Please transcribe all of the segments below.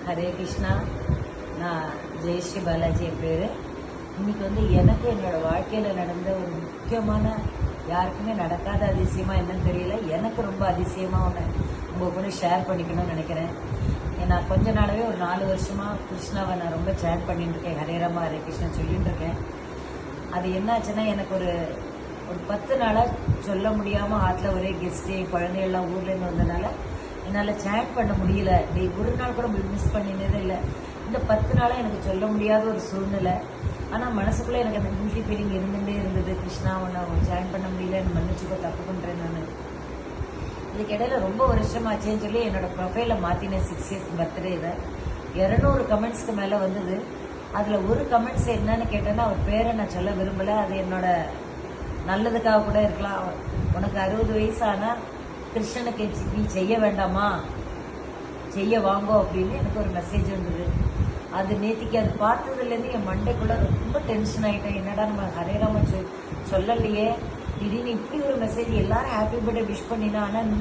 ஹரே கிருஷ்ணா. நான் ஜெயஸ்ரீ பாலாஜி என் பேர். இன்னைக்கு எனக்கு என்னோடய வாழ்க்கையில் நடந்த ஒரு முக்கியமான, யாருக்குமே நடக்காத அதிசயமாக என்னன்னு தெரியல, எனக்கு ரொம்ப அதிசயமாக ஒன்று உங்கள் கூட ஷேர் பண்ணிக்கணும்னு நினைக்கிறேன். நான் கொஞ்ச நாளாகவே ஒரு 4 வருஷமாக கிருஷ்ணாவை நான் ரொம்ப சேட் பண்ணிட்டு இருக்கேன். ஹரே ராமா ஹரே கிருஷ்ணா சொல்லிட்டு இருக்கேன். அது என்னாச்சுன்னா, எனக்கு ஒரு 10 நாளாக சொல்ல முடியாமல் ஆற்றுல ஒரே கெஸ்ட்டு, குழந்தைகள்லாம் ஊர்லேருந்து வந்ததுனால என்னால் சேட் பண்ண முடியல. ஒரு நாள் கூட மிஸ் பண்ணினதே இல்லை. இந்த 10 நாளாக எனக்கு சொல்ல முடியாத ஒரு சூழ்நிலை. ஆனால் மனசுக்குள்ளே எனக்கு அந்த கில்ட்டி ஃபீலிங் இருந்துகிட்டே இருந்தது. கிருஷ்ணா ஒன்று சேட் பண்ண முடியல, என்ன மன்னிச்சுக்கோ, தப்பு பண்ணுறேன் நான். இதுக்கு இடையில ரொம்ப வருஷமாச்சேன்னு சொல்லி என்னோடய ப்ரொஃபைலை மாற்றினேன். 6 இயர்ஸ் பர்த்டே இதை 200 கமெண்ட்ஸ்க்கு மேலே வந்தது. அதில் ஒரு கமெண்ட்ஸ் என்னன்னு கேட்டேன்னா, அவர் பேரை நான் சொல்ல விரும்பலை. அது என்னோட நல்லதுக்காக கூட இருக்கலாம். உனக்கு 60 வயசு ஆனால் கிருஷ்ணனுக்கு நீ செய்ய வேண்டாமா, செய்ய வாங்கோ அப்படின்னு எனக்கு ஒரு மெசேஜ் வந்தது. அது நேற்றுக்கு அது பார்த்ததுலேருந்து என் மண்டைக்குள்ளே ரொம்ப டென்ஷன் ஆகிட்டேன். என்னடா நம்ம ஹரே ராம சொல்லலையே, திடீர்னு இப்படி ஒரு மெசேஜ். எல்லாரும் ஹாப்பி பர்த்டே விஷ் பண்ணினா, ஆனால்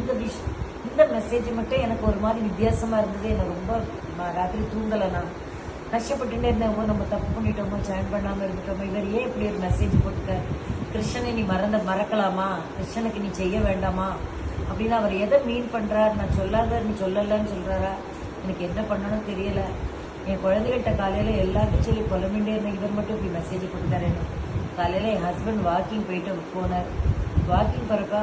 இந்த மெசேஜ் மட்டும் எனக்கு ஒரு மாதிரி வித்தியாசமாக இருந்தது. எனக்கு ரொம்ப ராத்திரி தூங்கலை. நான் கஷ்டப்பட்டுட்டே இருந்தேன். நம்ம தப்பு பண்ணிட்டோமோ, சேட் பண்ணாமல் இருந்துட்டோமோ, இவர் ஏன் இப்படி ஒரு மெசேஜ் போட்டுக்க, கிருஷ்ணனை நீ மறக்கலாமா, கிருஷ்ணனுக்கு நீ செய்ய வேண்டாமா அப்படின்னு அவர் எதை மீன் பண்ணுறார்? நான் சொல்லாத நீ சொல்லலைன்னு சொல்கிறாரா? எனக்கு என்ன பண்ணணும் தெரியலை. என் குழந்தைகள்கிட்ட காலையில் எல்லாருக்கும் சொல்லி புலம்பிகிட்டே இருந்தேன். இவர் மட்டும் இப்படி மெசேஜ் கொடுத்தாரு. காலையில் என் ஹஸ்பண்ட் வாக்கிங் போயிட்டு போனார். வாக்கிங் போகிறப்ப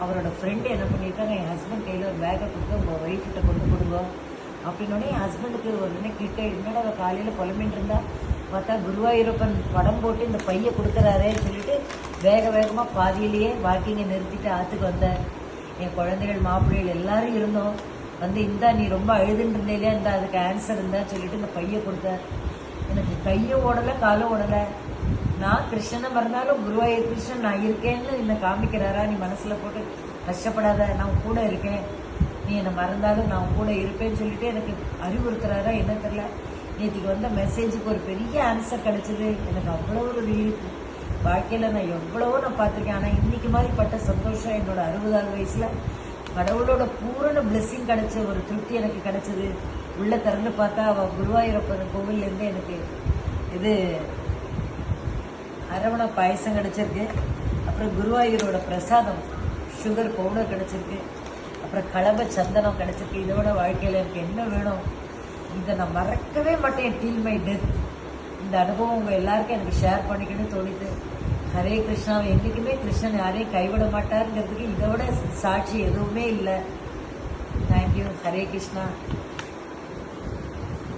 அவரோட ஃப்ரெண்டு என்ன பண்ணியிருக்காங்க, என் ஹஸ்பண்ட் கையில் ஒரு பேக்கை கொடுத்து உங்கள் ஒய்ஃப்கிட்ட கொண்டு கொடுங்க அப்படின்னோடனே என் ஹஸ்பண்டுக்கு உடனே கிட்ட, என்னடா அவள் காலையில் புலம்பின்னு இருந்தா, பார்த்தா குருவாயூரப்பன் படம் போட்டு இந்த பையை கொடுக்குறாரேன்னு சொல்லிட்டு வேகமாக பாதியிலேயே வாக்கிங்கை நிறுத்திட்டு ஆற்றுக்கு வந்தார். என் குழந்தைகள் மாப்பிள்ளைகள் எல்லாரும் இருந்தோம். இந்தா நீ ரொம்ப அழுதுன்னு இருந்தேலையா, இந்த அதுக்கு ஆன்சர் இருந்தான்னு சொல்லிட்டு இந்த பையை கொடுத்தார். எனக்கு கையும் ஓடலை, காலும் ஓடலை. நான் கிருஷ்ணனை மறந்தாலும் குருவாயூர் கிருஷ்ணன் நான் இருக்கேன்னு என்னை காமிக்கிறாரா? நீ மனசில் போட்டு கஷ்டப்படாத, நான் கூட இருக்கேன், நீ என்னை மறந்தாலும் நான் கூட இருப்பேன்னு சொல்லிட்டு எனக்கு அறிவுறுத்துறாரா என்ன தெரியல. நேற்றுக்கு வந்த மெசேஜுக்கு ஒரு பெரிய ஆன்சர் கிடைச்சிது. எனக்கு அவ்வளோ ஒரு ரிலீஃப். வாழ்க்கையில் நான் எவ்வளவோ நான் பார்த்துருக்கேன். ஆனால் இன்னைக்கு மாதிரி பட்ட சந்தோஷம் என்னோட 60 வயசில் கடவுளோட பூரண பிளெஸ்ஸிங் கிடைச்ச ஒரு திருப்தி எனக்கு கிடைச்சது. உள்ளே திறந்து பார்த்தா அவள் குருவாயூரப்பன் கோவில்லேருந்து எனக்கு இது அரவண பாயசம் கிடச்சிருக்கு. அப்புறம் குருவாயூரோட பிரசாதம் சுகர் பவுடர் கிடச்சிருக்கு. அப்புறம் கலப சந்தனம் கிடச்சிருக்கு. இதோட வாழ்க்கையில் எனக்கு என்ன வேணும்? இதை நான் மறக்கவே மாட்டேன் டில் மை டெத். இந்த அனுபவம் உங்கள் எல்லாருக்கும் எனக்கு ஷேர் பண்ணிக்கணும்னு தோணிது. ஹரே கிருஷ்ணா. என்றைக்குமே கிருஷ்ணன் யாரையும் கைவிட மாட்டாருங்கிறதுக்கு இதை விட சாட்சி எதுவுமே இல்லை. தேங்க்யூ. ஹரே கிருஷ்ணா.